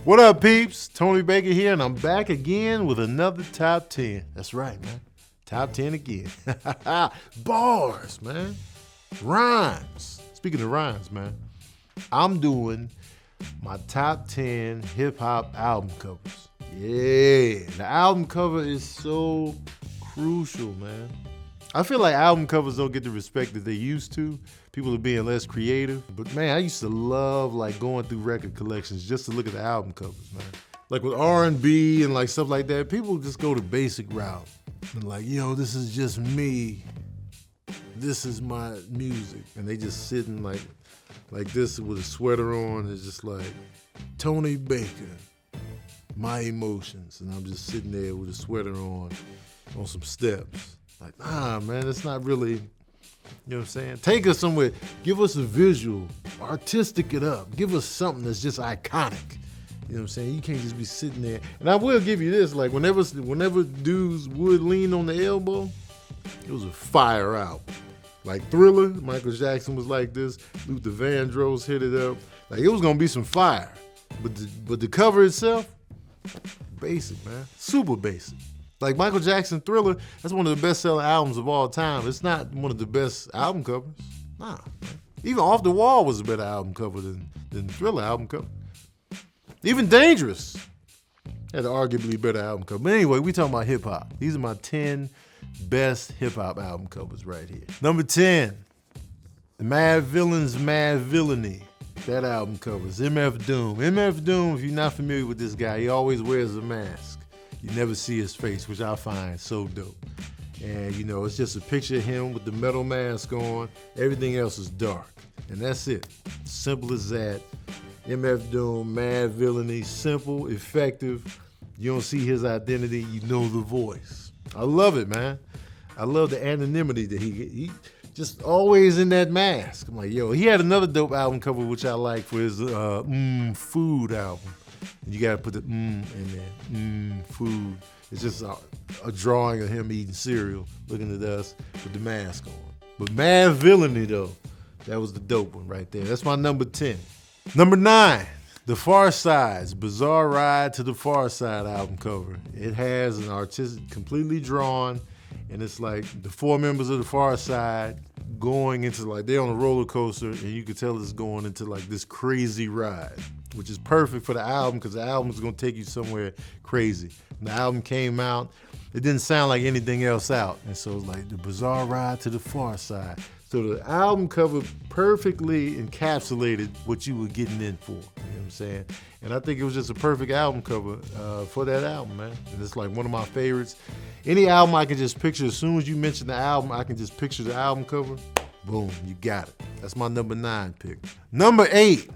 What up, peeps? Tony Baker here, and I'm back again with another top 10. That's right, man. Top 10 again. Bars, man. Rhymes. Speaking of rhymes, man, I'm doing my top 10 hip-hop album covers. Yeah, the album cover is so crucial, man. I feel like album covers don't get the respect that they used to. People are being less creative. But man, I used to love like going through record collections just to look at the album covers, man. Like with R&B and like stuff like that, people just go the basic route. And like, yo, this is just me. This is my music. And they just sitting like this with a sweater on. It's just like, Tony Baker, my emotions. And I'm just sitting there with a sweater on some steps. Like, nah, man, it's not really, you know what I'm saying? Take us somewhere. Give us a visual. Artistic it up. Give us something that's just iconic. You know what I'm saying? You can't just be sitting there. And I will give you this, like whenever dudes would lean on the elbow, it was a fire out. Like Thriller, Michael Jackson was like this. Luther Vandross hit it up. Like it was gonna be some fire. But the cover itself, basic, man. Super basic. Like Michael Jackson Thriller, that's one of the best-selling albums of all time. It's not one of the best album covers. Nah, man. Even Off the Wall was a better album cover than Thriller album cover. Even Dangerous had an arguably better album cover. But anyway, we talking about hip-hop. These are my 10 best hip-hop album covers right here. Number 10, The Mad Villains, Mad Villainy. That album cover is MF Doom. MF Doom, if you're not familiar with this guy, he always wears a mask. You never see his face, which I find so dope. And, you know, it's just a picture of him with the metal mask on. Everything else is dark. And that's it. Simple as that. MF Doom, Mad Villainy, simple, effective. You don't see his identity, you know the voice. I love it, man. I love the anonymity that he just always in that mask. I'm like, yo, he had another dope album cover, which I like for his Food album. You gotta put the in there, food. It's just a drawing of him eating cereal, looking at us with the mask on. But Mad Villainy though, that was the dope one right there. That's my number 10. Number 9, The Far Side's Bizarre Ride to the Far Side album cover. It has an artistic, completely drawn, and it's like the 4 members of the Far Side going into like, they're on a roller coaster, and you can tell it's going into like this crazy ride, which is perfect for the album because the album is going to take you somewhere crazy. When the album came out, it didn't sound like anything else out. And so it's like the Bizarre Ride to the Far Side. So the album cover perfectly encapsulated what you were getting in for. You know what I'm saying? And I think it was just a perfect album cover for that album, man. And it's like one of my favorites. Any album I can just picture, as soon as you mention the album, I can just picture the album cover. Boom, you got it. That's my number 9 pick. Number 8.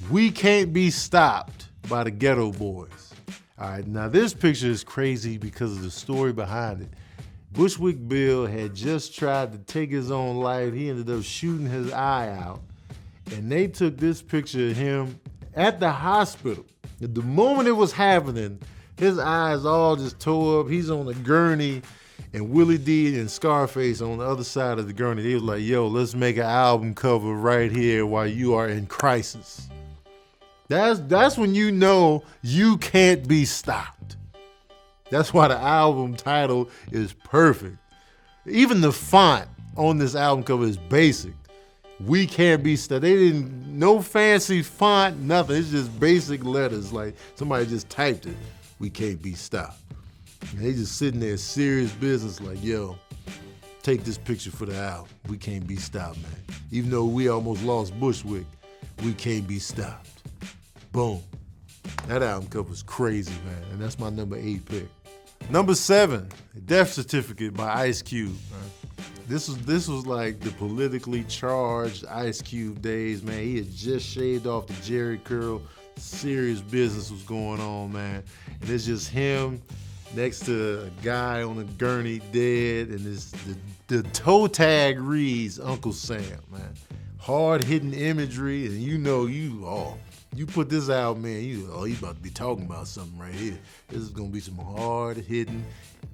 We Can't Be Stopped by the Ghetto Boys. All right, now this picture is crazy because of the story behind it. Bushwick Bill had just tried to take his own life. He ended up shooting his eye out. And they took this picture of him at the hospital. At the moment it was happening, his eyes all just tore up. He's on a gurney, and Willie D and Scarface on the other side of the gurney. They was like, yo, let's make an album cover right here while you are in crisis. That's when you know you can't be stopped. That's why the album title is perfect. Even the font on this album cover is basic. We Can't Be Stopped. They didn't, no fancy font, nothing. It's just basic letters. Like somebody just typed it. We can't be stopped. And they just sitting there serious business like, yo, take this picture for the album. We can't be stopped, man. Even though we almost lost Bushwick, we can't be stopped. Boom. That album cover was crazy, man. And that's my number 8 pick. Number 7, Death Certificate by Ice Cube. Right? This was like the politically charged Ice Cube days, man. He had just shaved off the Jerry curl. Serious business was going on, man. And it's just him next to a guy on a gurney dead, and the toe tag reads Uncle Sam, man. Hard-hitting imagery, and you put this out, man, he's about to be talking about something right here. This is gonna be some hard-hitting,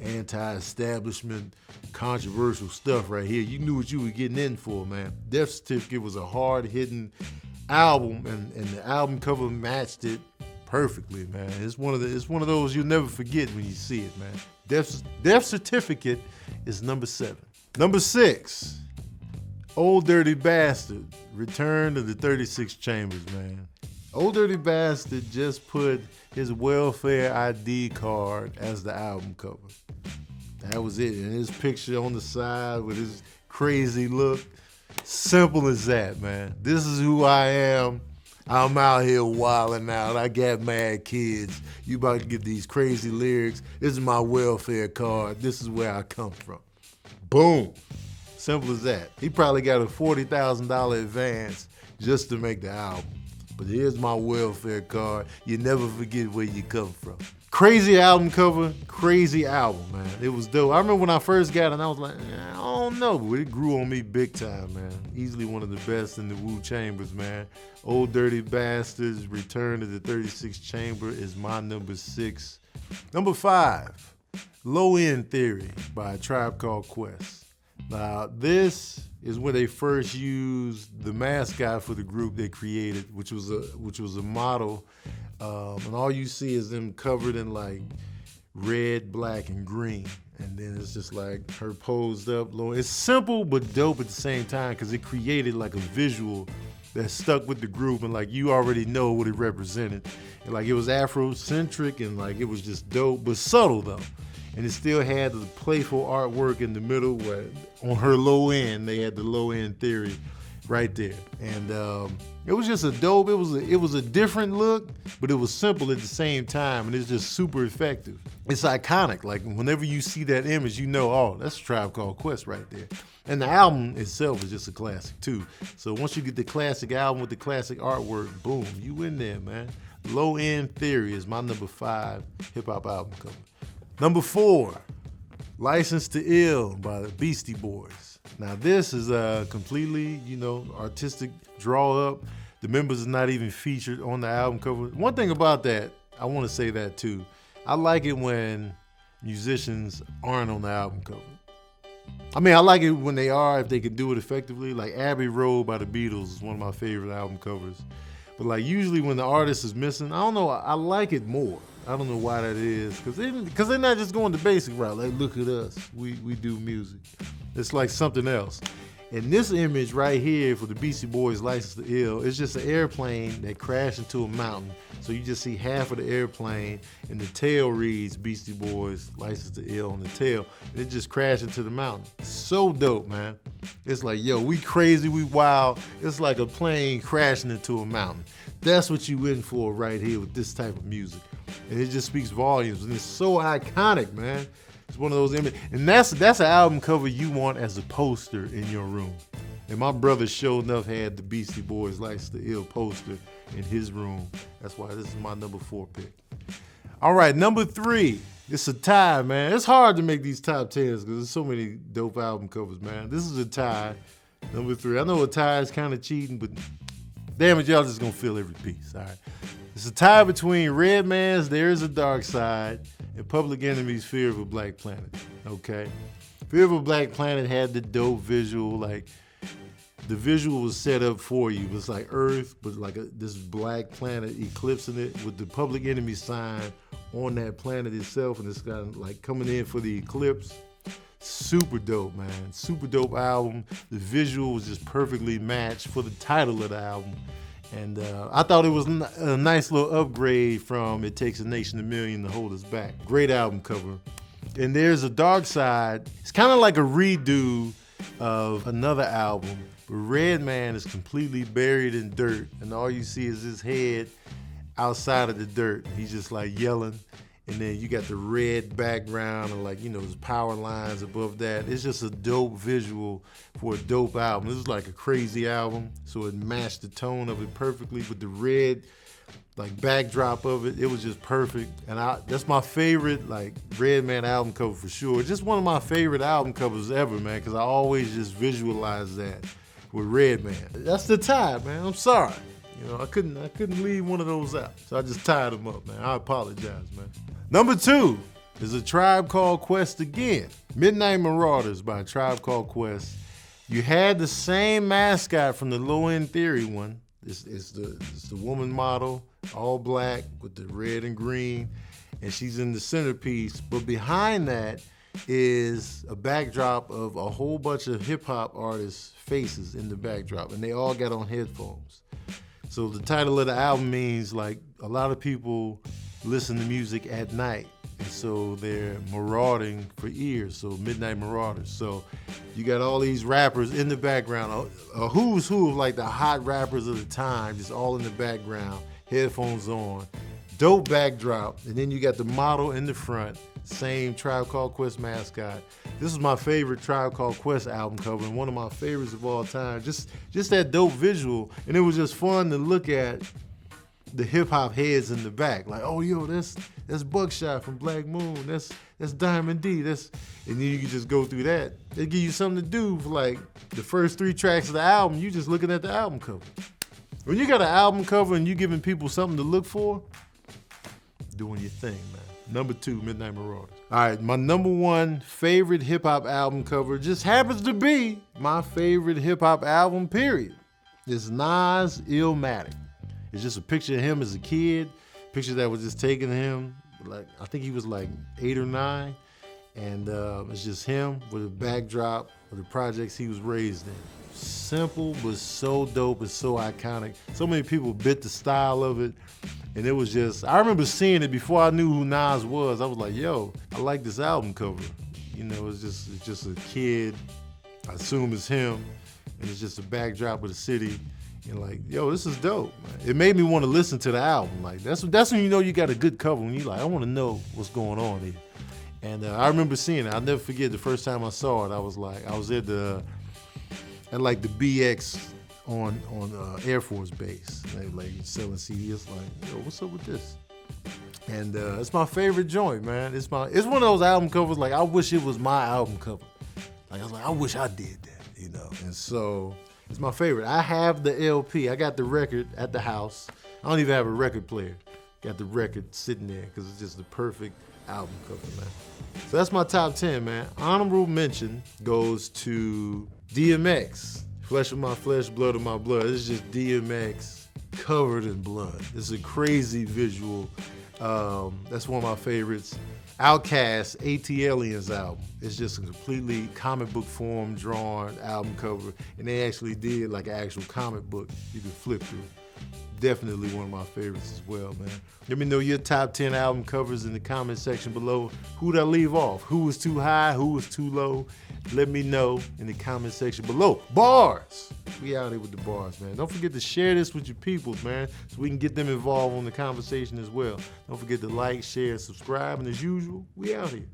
anti-establishment, controversial stuff right here. You knew what you were getting in for, man. Death Certificate was a hard-hitting album, and the album cover matched it perfectly, man. It's one of those you'll never forget when you see it, man. Death Certificate is number 7. Number 6, Old Dirty Bastard, Return to the 36 Chambers, man. Old Dirty Bastard just put his welfare ID card as the album cover. That was it. And his picture on the side with his crazy look. Simple as that, man. This is who I am. I'm out here wilding out. I got mad kids. You about to get these crazy lyrics. This is my welfare card. This is where I come from. Boom. Simple as that. He probably got a $40,000 advance just to make the album. But here's my welfare card. You never forget where you come from. Crazy album cover, crazy album, man. It was dope. I remember when I first got it, and I was like, I don't know, but it grew on me big time, man. Easily one of the best in the Wu Chambers, man. Old Dirty Bastards, Return to the 36 Chamber is my number 6. Number 5, Low End Theory by A Tribe Called Quest. Now, this is when they first used the mascot for the group they created, which was a model, and all you see is them covered in like red, black, and green, and then it's just like her posed up low. It's simple but dope at the same time because it created like a visual that stuck with the group, and like you already know what it represented, and like it was Afrocentric and like it was just dope but subtle though. And it still had the playful artwork in the middle where on her low end, they had the low end theory right there. And it was just a dope, it was a different look, but it was simple at the same time, and it's just super effective. It's iconic. Like whenever you see that image, you know, oh, that's a Tribe Called Quest right there. And the album itself is just a classic too. So once you get the classic album with the classic artwork, boom, you in there, man. Low End Theory is my number 5 hip hop album cover. Number 4, License to Ill by the Beastie Boys. Now this is a completely, artistic draw up. The members are not even featured on the album cover. One thing about that, I want to say that too. I like it when musicians aren't on the album cover. I mean, I like it when they are, if they can do it effectively. Like Abbey Road by the Beatles is one of my favorite album covers. But like usually when the artist is missing, I don't know, I like it more. I don't know why that is, because they're not just going the basic route. Like, look at us, we do music. It's like something else. And this image right here for the Beastie Boys' License to Ill, it's just an airplane that crashed into a mountain. So you just see half of the airplane, and the tail reads Beastie Boys' License to Ill on the tail. And it just crashed into the mountain. So dope, man. It's like, yo, we crazy, we wild. It's like a plane crashing into a mountain. That's what you in for right here with this type of music. And it just speaks volumes, and it's so iconic, man. It's one of those images, and that's an album cover you want as a poster in your room. And my brother sure enough had the Beastie Boys License to Ill poster in his room. That's why this is my number 4 pick. All right, number 3. It's a tie, man. It's hard to make these top 10s because there's so many dope album covers, man. This is a tie, number 3. I know a tie is kind of cheating, but damn it, y'all just gonna feel every piece, all right? It's a tie between Redman's There Is a Dark Side and Public Enemy's Fear of a Black Planet, okay? Fear of a Black Planet had the dope visual, like the visual was set up for you. It was like Earth, but like this black planet eclipsing it with the Public Enemy sign on that planet itself, and it's kind of like coming in for the eclipse. Super dope, man. Super dope album. The visual was just perfectly matched for the title of the album. And I thought it was a nice little upgrade from It Takes a Nation, a Million to Hold Us Back. Great album cover. And There's a Dark Side. It's kind of like a redo of another album, but Redman is completely buried in dirt, and all you see is his head outside of the dirt. He's just like yelling, and then you got the red background and like, there's power lines above that. It's just a dope visual for a dope album. This is like a crazy album, so it matched the tone of it perfectly with the red like backdrop of it. It was just perfect, and that's my favorite like Redman album cover for sure. Just one of my favorite album covers ever, man, because I always just visualize that with Redman. That's the tie, man. I'm sorry. I couldn't leave one of those out. So I just tied them up, man. I apologize, man. Number 2 is A Tribe Called Quest again. Midnight Marauders by A Tribe Called Quest. You had the same mascot from the Low End Theory one. It's the woman model all black with the red and green, and she's in the centerpiece. But behind that is a backdrop of a whole bunch of hip hop artists' faces in the backdrop, and they all got on headphones. So the title of the album means like a lot of people listen to music at night, and so they're marauding for ears, so midnight marauders. So you got all these rappers in the background, a who's who of like the hot rappers of the time, just all in the background, headphones on, dope backdrop, and then you got the model in the front, same Tribe Called Quest mascot. This is my favorite Tribe Called Quest album cover, and one of my favorites of all time. Just that dope visual, and it was just fun to look at the hip hop heads in the back. Like, oh yo, that's Buckshot from Black Moon. That's Diamond D. And then you can just go through that. They give you something to do for like the first 3 tracks of the album. You just looking at the album cover. When you got an album cover and you giving people something to look for, doing your thing, man. Number 2, Midnight Marauders. All right, my number 1 favorite hip hop album cover just happens to be my favorite hip hop album, period. It's Nas' Illmatic. It's just a picture of him as a kid, picture that was just taken of him, like I think he was like 8 or 9, and it's just him with a backdrop of the projects he was raised in. Simple, but so dope and so iconic. So many people bit the style of it, and it was just, I remember seeing it before I knew who Nas was. I was like, yo, I like this album cover. You know, it's just a kid, I assume it's him, and it's just a backdrop of the city. And like, yo, this is dope, man. It made me want to listen to the album. Like, that's when you know you got a good cover, when you like, I want to know what's going on here. And I remember seeing it. I'll never forget the first time I saw it. I was at like the BX on Air Force Base. They like selling CDs. Like, yo, what's up with this? And it's my favorite joint, man. It's one of those album covers. Like, I wish it was my album cover. Like, I was like, I wish I did that, you know. And so it's my favorite. I have the LP. I got the record at the house. I don't even have a record player. Got the record sitting there because it's just the perfect album cover, man. So that's my top 10, man. Honorable mention goes to DMX. Flesh of my flesh, blood of my blood. It's just DMX covered in blood. It's a crazy visual. That's one of my favorites. Outkast, ATLiens album. It's just a completely comic book form drawn album cover, and they actually did like an actual comic book you could flip through. Definitely one of my favorites as well, man. Let me know your top 10 album covers in the comment section below. Who'd I leave off? Who was too high? Who was too low? Let me know in the comment section below. Bars! We out here with the bars, man. Don't forget to share this with your peoples, man, so we can get them involved on the conversation as well. Don't forget to like, share, subscribe, and as usual, we out here.